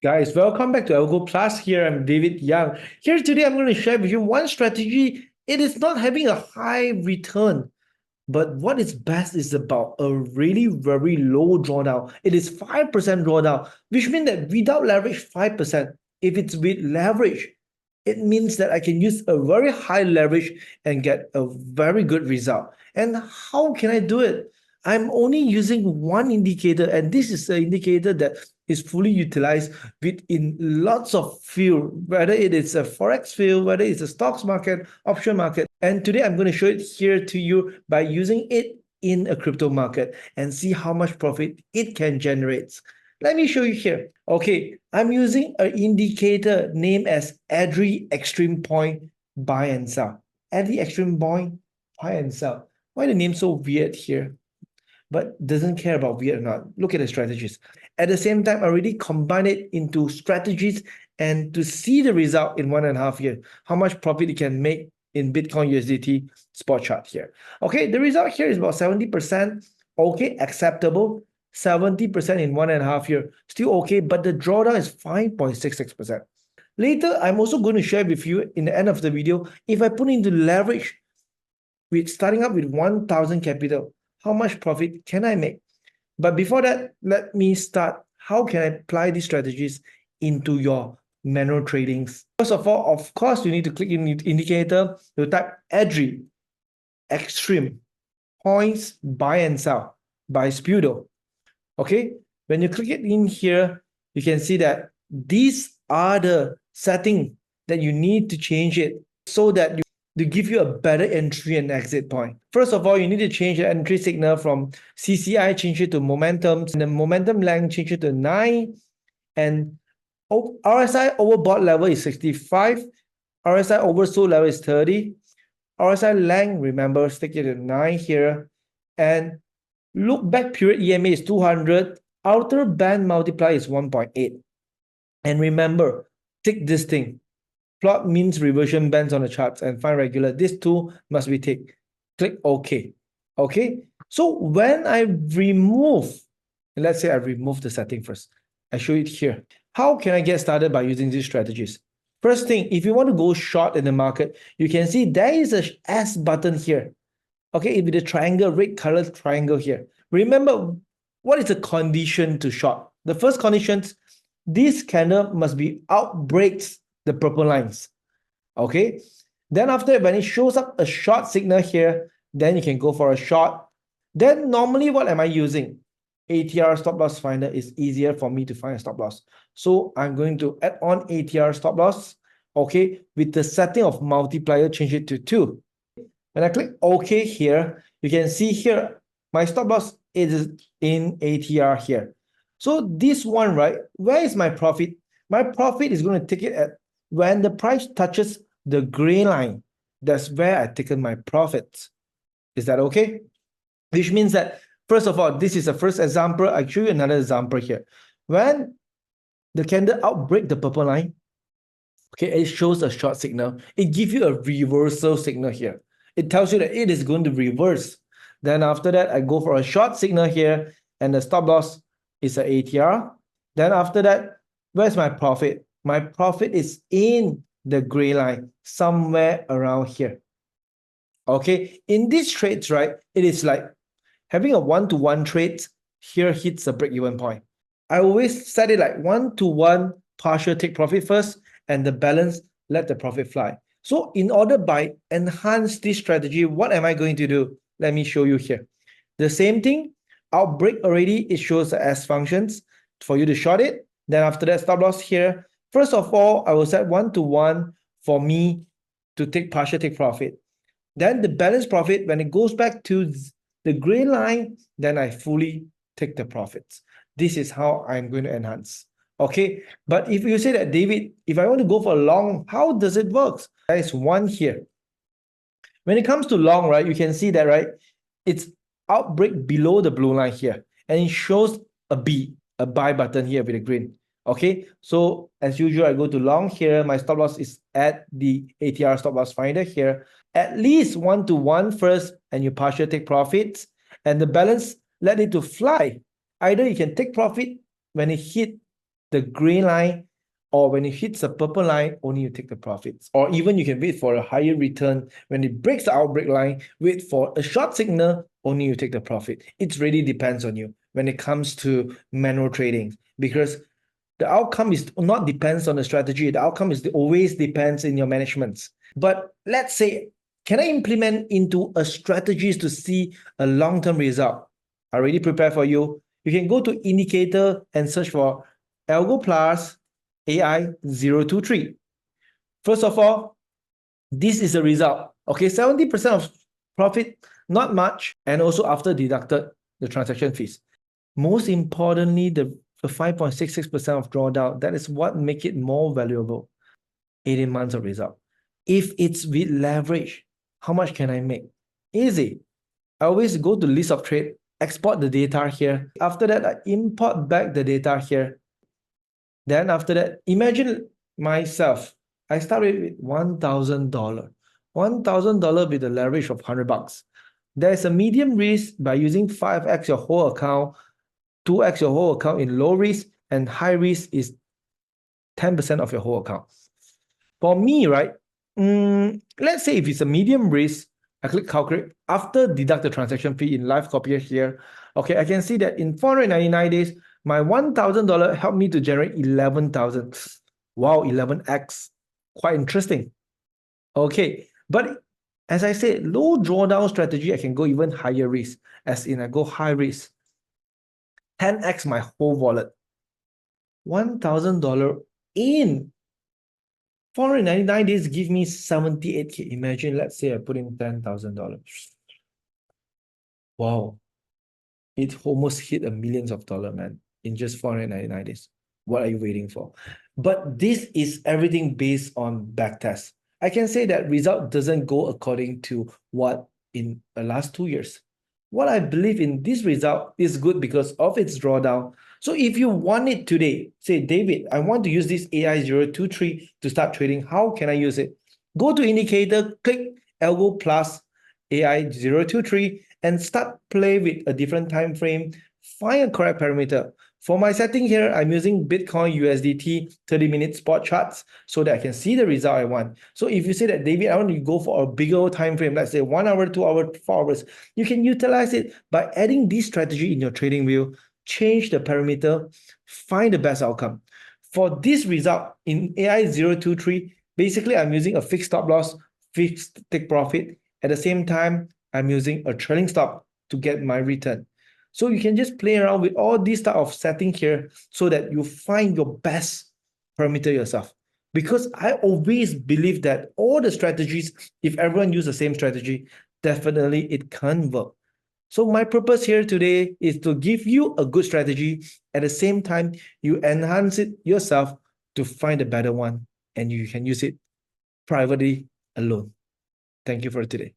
Guys, welcome back to Algo Plus. Here I'm David Young. Here today I'm going to share with you one strategy. It is not having a high return, but what is best is about a really very low drawdown. It is 5% drawdown, which means that without leverage 5%, if it's with leverage, it means that I can use a very high leverage and get a very good result. And how can I do it? I'm only using one indicator, and this is an indicator that is fully utilized within lots of field, whether it is a forex field, whether it's a stocks market, option market. And today I'm going to show it here to you by using it in a crypto market and see how much profit it can generate. Let me show you here. Okay, I'm using an indicator named as Edri Extreme Point Buy and Sell. Edri Extreme Point Buy and Sell. Why the name so weird here? But doesn't care about weird or not. Look at the strategies. At the same time, I already combine it into strategies and to see the result in 1.5 years, how much profit it can make in Bitcoin USDT spot chart here. Okay, the result here is about 70%. Okay, acceptable. 70% in 1.5 years, still okay, but the drawdown is 5.66%. Later, I'm also going to share with you in the end of the video, if I put into leverage with starting up with 1,000 capital, how much profit can I make? But before that, let me start. How can I apply these strategies into your manual tradings? First of all, of course, you need to click in the indicator. You type Edri, Extreme, Points, Buy and Sell by Spudo. Okay, when you click it in here, you can see that these are the settings that you need to change it so that to give you a better entry and exit point. First of all, you need to change the entry signal from CCI, change it to momentum, and the momentum length, change it to 9, and RSI overbought level is 65, RSI oversold level is 30, RSI length, remember, stick it at 9 here, and look back period EMA is 200, outer band multiplier is 1.8. And remember, tick this thing. Plot means reversion bands on the charts and find regular. This two must be ticked. Click OK. Okay. So when I remove, let's say I remove the setting first. I show it here. How can I get started by using these strategies? First thing, if you want to go short in the market, you can see there is a S button here. Okay, with the triangle, red colored triangle here. Remember, what is the condition to short? The first condition, this candle must be outbreaks the purple lines. Okay, then after when it shows up a short signal here, then you can go for a short. Then normally what am I using? ATR stop loss finder is easier for me to find a stop loss. So I'm going to add on ATR stop loss. Okay, with the setting of multiplier, change it to 2. When I click OK here, you can see here, my stop loss is in ATR here. So this one, right, where is my profit? My profit is going to take it at when the price touches the gray line. That's where I taken my profits. Is that okay? Which means that, first of all, this is the first example. I'll show you another example here. When the candle outbreak the purple line, okay, it shows a short signal. It gives you a reversal signal here. It tells you that it is going to reverse. Then after that, I go for a short signal here, and the stop loss is an ATR. Then after that, where's my profit? My profit is in the gray line, somewhere around here. Okay, in these trades, right, it is like having a one-to-one trade here hits the break-even point. I always set it like one-to-one partial take profit first, and the balance let the profit fly. So in order by enhance this strategy, what am I going to do? Let me show you here. The same thing, outbreak already, it shows the S functions for you to short it. Then after that, stop loss here. First of all, I will set one-to-one for me to take partial take profit. Then the balance profit, when it goes back to the gray line, then I fully take the profits. This is how I'm going to enhance. Okay, but if you say that, David, if I want to go for long, how does it work? There is one here. When it comes to long, right, you can see that, right, it's outbreak below the blue line here, and it shows a B, a buy button here with a green. Okay, so as usual, I go to long here. My stop loss is at the ATR stop loss finder here. At least one-to-one first, and you partial take profits, and the balance, let it to fly. Either you can take profit when it hit the gray line, or when it hits the purple line, only you take the profits. Or even you can wait for a higher return. When it breaks the outbreak line, wait for a short signal, only you take the profit. It really depends on you when it comes to manual trading, because the outcome is not depends on the strategy. The outcome is always depends in your management. But let's say, can I implement into a strategies to see a long-term result? I already prepared for you. You can go to indicator and search for Algo Plus AI 023. First of all, this is the result. Okay, 70% of profit, not much, and also after deducted the transaction fees. Most importantly, the 5.66% of drawdown, that is what make it more valuable. 18 months of result. If it's with leverage, how much can I make? Easy. I always go to list of trade, export the data here. After that, I import back the data here. Then after that, imagine myself, I started with $1,000. $1,000 with a leverage of $100. There's a medium risk by using 5x your whole account, 2x your whole account in low risk, and high risk is 10% of your whole account. For me, right, let's say if it's a medium risk, I click calculate. After deduct the transaction fee in live copier here, okay, I can see that in 499 days, my $1,000 helped me to generate 11,000. Wow, 11x. Quite interesting. Okay, but as I said, low drawdown strategy, I can go even higher risk, as in I go high risk. 10x my whole wallet. $1,000 in 499 days give me 78K. Imagine, let's say I put in $10,000. Wow. It almost hit a millions of dollars, man, in just 499 days. What are you waiting for? But this is everything based on backtest. I can say that result doesn't go according to what in the last 2 years. What I believe in this result is good because of its drawdown. So if you want it today, say, David, I want to use this AI 023 to start trading. How can I use it? Go to indicator, click Algo Plus AI 023 and start play with a different time frame. Find a correct parameter. For my setting here, I'm using Bitcoin USDT 30-minute spot charts so that I can see the result I want. So if you say that, David, I want to go for a bigger time frame, let's say 1 hour, 2 hours, 4 hours, you can utilize it by adding this strategy in your trading wheel, change the parameter, find the best outcome. For this result in AI 023, basically I'm using a fixed stop loss, fixed take profit. At the same time, I'm using a trailing stop to get my return. So you can just play around with all these type of setting here so that you find your best parameter yourself. Because I always believe that all the strategies, if everyone use the same strategy, definitely it can't work. So my purpose here today is to give you a good strategy. At the same time, you enhance it yourself to find a better one, and you can use it privately alone. Thank you for today.